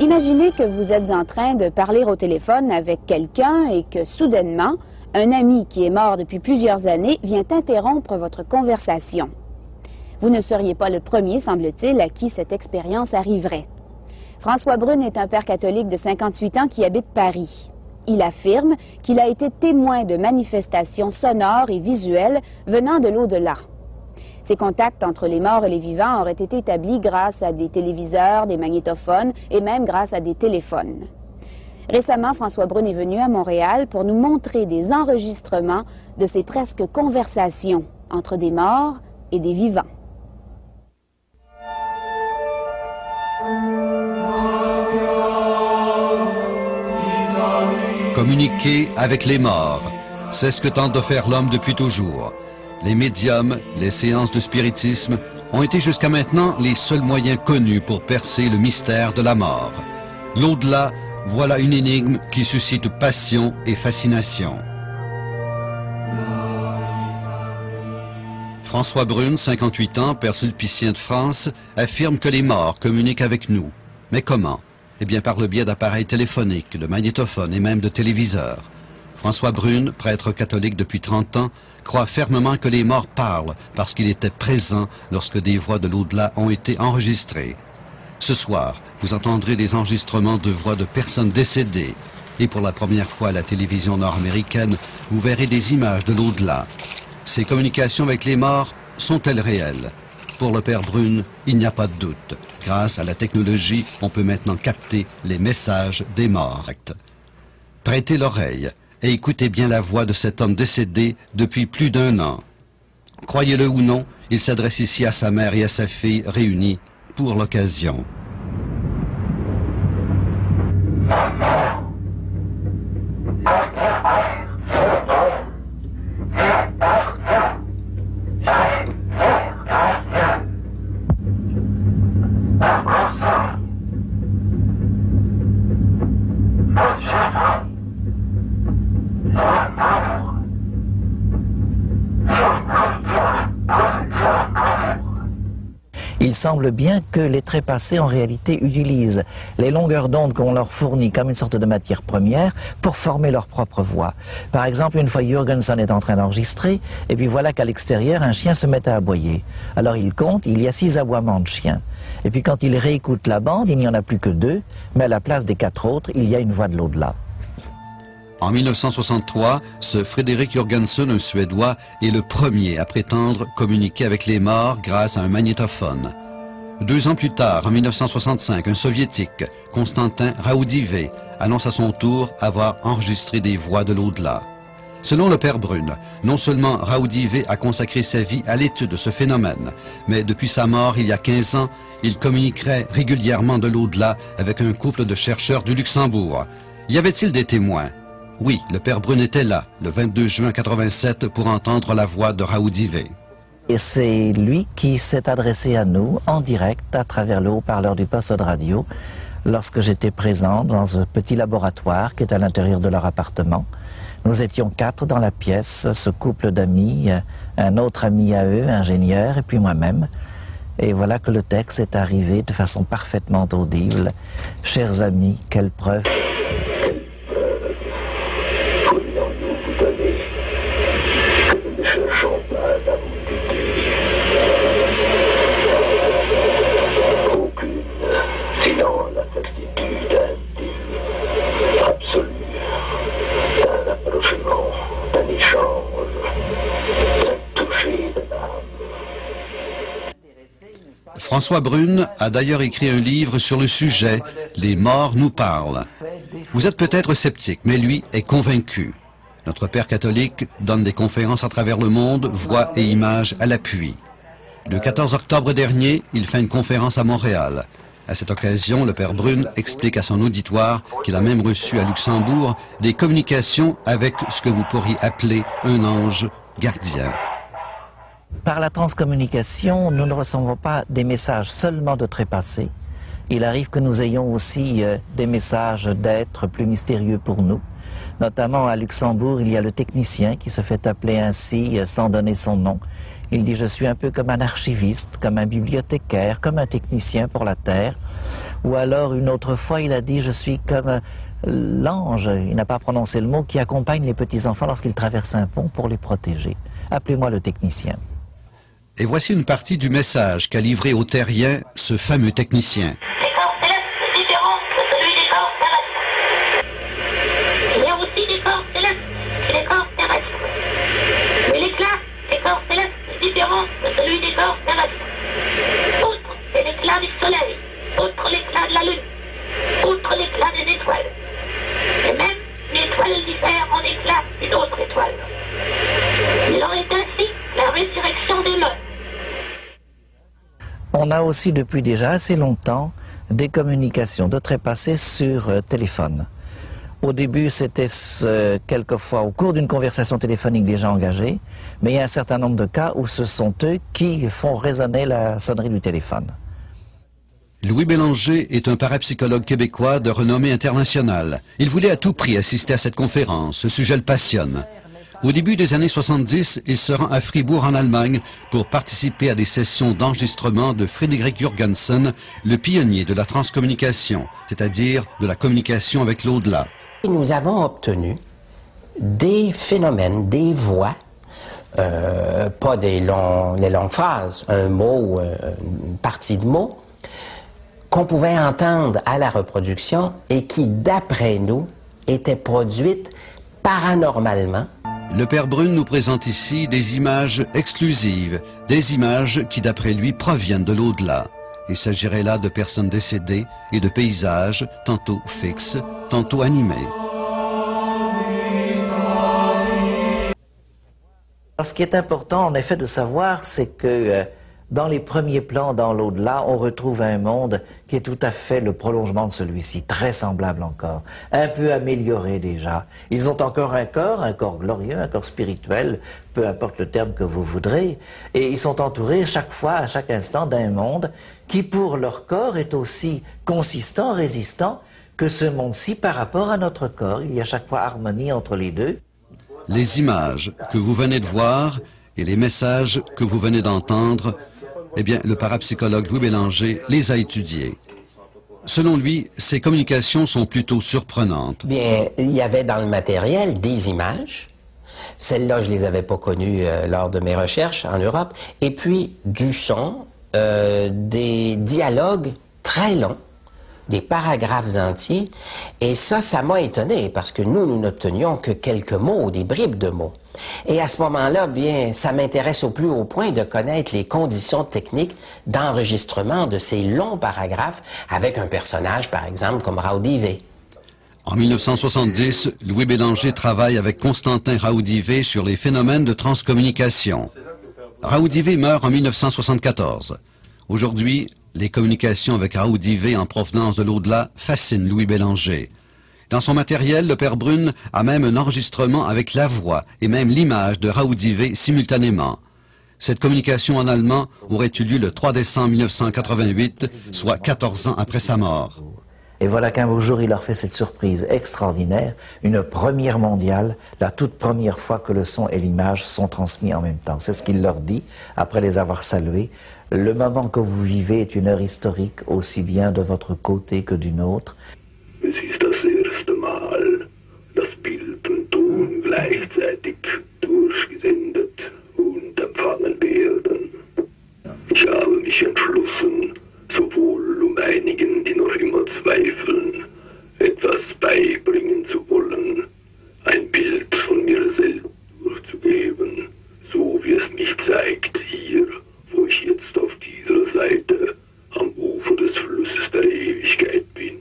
Imaginez que vous êtes en train de parler au téléphone avec quelqu'un et que soudainement, un ami qui est mort depuis plusieurs années vient interrompre votre conversation. Vous ne seriez pas le premier, semble-t-il, à qui cette expérience arriverait. François Brune est un père catholique de 58 ans qui habite Paris. Il affirme qu'il a été témoin de manifestations sonores et visuelles venant de l'au-delà. Ces contacts entre les morts et les vivants auraient été établis grâce à des téléviseurs, des magnétophones et même grâce à des téléphones. Récemment, François Brune est venu à Montréal pour nous montrer des enregistrements de ces presque conversations entre des morts et des vivants. Communiquer avec les morts, c'est ce que tente de faire l'homme depuis toujours. Les médiums, les séances de spiritisme ont été jusqu'à maintenant les seuls moyens connus pour percer le mystère de la mort. L'au-delà, voilà une énigme qui suscite passion et fascination. François Brune, 58 ans, père sulpicien de France, affirme que les morts communiquent avec nous. Mais comment? Eh bien par le biais d'appareils téléphoniques, de magnétophones et même de téléviseurs. François Brune, prêtre catholique depuis 30 ans, croit fermement que les morts parlent parce qu'il était présent lorsque des voix de l'au-delà ont été enregistrées. Ce soir, vous entendrez des enregistrements de voix de personnes décédées. Et pour la première fois à la télévision nord-américaine, vous verrez des images de l'au-delà. Ces communications avec les morts sont-elles réelles? Pour le père Brune, il n'y a pas de doute. Grâce à la technologie, on peut maintenant capter les messages des morts. Prêtez l'oreille et écoutez bien la voix de cet homme décédé depuis plus d'1 an. Croyez-le ou non, il s'adresse ici à sa mère et à sa fille réunies pour l'occasion. Il semble bien que les trépassés en réalité utilisent les longueurs d'onde qu'on leur fournit comme une sorte de matière première pour former leur propre voix. Par exemple, une fois Jurgensen est en train d'enregistrer et puis voilà qu'à l'extérieur un chien se met à aboyer. Alors il compte, il y a 6 aboiements de chiens. Et puis quand il réécoute la bande, il n'y en a plus que 2, mais à la place des 4 autres, il y a une voix de l'au-delà. En 1963, ce Fredrik Jurgensen, un Suédois, est le premier à prétendre communiquer avec les morts grâce à un magnétophone. 2 ans plus tard, en 1965, un Soviétique, Konstantin Raudive, annonce à son tour avoir enregistré des voix de l'au-delà. Selon le père Brune, non seulement Raudive a consacré sa vie à l'étude de ce phénomène, mais depuis sa mort il y a 15 ans, il communiquerait régulièrement de l'au-delà avec un couple de chercheurs du Luxembourg. Y avait-il des témoins? Oui, le père Brune était là, le 22 juin 87, pour entendre la voix de Raudive. Et c'est lui qui s'est adressé à nous en direct à travers le haut-parleur du poste de radio lorsque j'étais présent dans un petit laboratoire qui est à l'intérieur de leur appartement. Nous étions 4 dans la pièce, ce couple d'amis, un autre ami à eux, ingénieur, et puis moi-même. Et voilà que le texte est arrivé de façon parfaitement audible. Chers amis, quelle preuve! François Brune a d'ailleurs écrit un livre sur le sujet « Les morts nous parlent ». Vous êtes peut-être sceptique, mais lui est convaincu. Notre père catholique donne des conférences à travers le monde, voix et images à l'appui. Le 14 octobre dernier, il fait une conférence à Montréal. À cette occasion, le père Brune explique à son auditoire qu'il a même reçu à Luxembourg des communications avec ce que vous pourriez appeler un ange gardien. Par la transcommunication, nous ne recevons pas des messages seulement de trépassés. Il arrive que nous ayons aussi des messages d'êtres plus mystérieux pour nous. Notamment à Luxembourg, il y a le technicien qui se fait appeler ainsi sans donner son nom. Il dit « Je suis un peu comme un archiviste, comme un bibliothécaire, comme un technicien pour la Terre ». Ou alors, une autre fois, il a dit « Je suis comme l'ange », il n'a pas prononcé le mot, qui accompagne les petits-enfants lorsqu'ils traversent un pont pour les protéger. Appelez-moi le technicien. Et voici une partie du message qu'a livré au terrien ce fameux technicien. Les corps célestes différents de celui des corps terrestres. Il y a aussi des corps célestes et des corps terrestres. Mais l'éclat des corps célestes est différent de celui des corps terrestres. Outre l'éclat du soleil, outre l'éclat de la lune, outre l'éclat des étoiles. Et même une étoile diffère en éclat d'une autre étoile. Il en est ainsi la résurrection des morts. On a aussi depuis déjà assez longtemps des communications de trépassés sur téléphone. Au début, c'était quelquefois au cours d'une conversation téléphonique déjà engagée, mais il y a un certain nombre de cas où ce sont eux qui font résonner la sonnerie du téléphone. Louis Bélanger est un parapsychologue québécois de renommée internationale. Il voulait à tout prix assister à cette conférence. Ce sujet le passionne. Au début des années 70, il se rend à Fribourg en Allemagne pour participer à des sessions d'enregistrement de Frédéric Jurgensen, le pionnier de la transcommunication, c'est-à-dire de la communication avec l'au-delà. Nous avons obtenu des phénomènes, des voix, pas les longues phrases, un mot ou une partie de mot, qu'on pouvait entendre à la reproduction et qui, d'après nous, étaient produites paranormalement. Le père Brune nous présente ici des images exclusives, des images qui, d'après lui, proviennent de l'au-delà. Il s'agirait là de personnes décédées et de paysages, tantôt fixes, tantôt animés. Ce qui est important, en effet, de savoir, c'est que dans les premiers plans, dans l'au-delà, on retrouve un monde qui est tout à fait le prolongement de celui-ci, très semblable encore, un peu amélioré déjà. Ils ont encore un corps glorieux, un corps spirituel, peu importe le terme que vous voudrez, et ils sont entourés chaque fois, à chaque instant, d'un monde qui, pour leur corps, est aussi consistant, résistant que ce monde-ci par rapport à notre corps. Il y a chaque fois harmonie entre les deux. Les images que vous venez de voir et les messages que vous venez d'entendre, eh bien, le parapsychologue Louis Bélanger les a étudiés. Selon lui, ces communications sont plutôt surprenantes. Bien, il y avait dans le matériel des images. Celles-là, je les avais pas connues lors de mes recherches en Europe. Et puis, du son, des dialogues très longs, des paragraphes entiers. Et ça m'a étonné, parce que nous n'obtenions que quelques mots, des bribes de mots. Et à ce moment-là, bien, ça m'intéresse au plus haut point de connaître les conditions techniques d'enregistrement de ces longs paragraphes avec un personnage, par exemple, comme Raudive. En 1970, Louis Bélanger travaille avec Constantin Raudive sur les phénomènes de transcommunication. Raudive meurt en 1974. Aujourd'hui, les communications avec Raudive en provenance de l'au-delà fascinent Louis Bélanger. Dans son matériel, le père Brune a même un enregistrement avec la voix et même l'image de Raudive simultanément. Cette communication en allemand aurait eu lieu le 3 décembre 1988, soit 14 ans après sa mort. Et voilà qu'un beau jour, il leur fait cette surprise extraordinaire, une première mondiale, la toute première fois que le son et l'image sont transmis en même temps. C'est ce qu'il leur dit, après les avoir salués. Le moment que vous vivez est une heure historique, aussi bien de votre côté que du nôtre. Es ist das erste Mal, dass Bild und Ton gleichzeitig durchgesendet und empfangen werden. Ich habe mich entschlossen, sowohl einigen, die noch immer zweifeln, etwas beibringen zu wollen, ein Bild von mir selbst durchzugeben, so wie es mich zeigt hier, wo ich jetzt auf dieser Seite am Ufer des Flusses der Ewigkeit bin.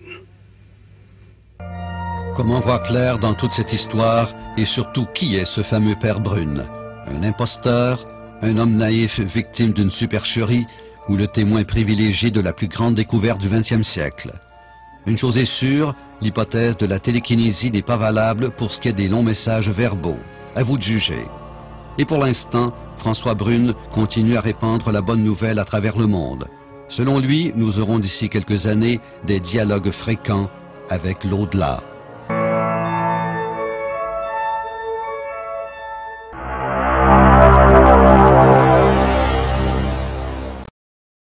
Comment voir clair dans toute cette histoire et surtout qui est ce fameux père Brune? Un imposteur, un homme naïf victime d'une supercherie ou le témoin privilégié de la plus grande découverte du XXe siècle? Une chose est sûre, l'hypothèse de la télékinésie n'est pas valable pour ce qui est des longs messages verbaux. À vous de juger. Et pour l'instant, François Brune continue à répandre la bonne nouvelle à travers le monde. Selon lui, nous aurons d'ici quelques années des dialogues fréquents avec l'au-delà.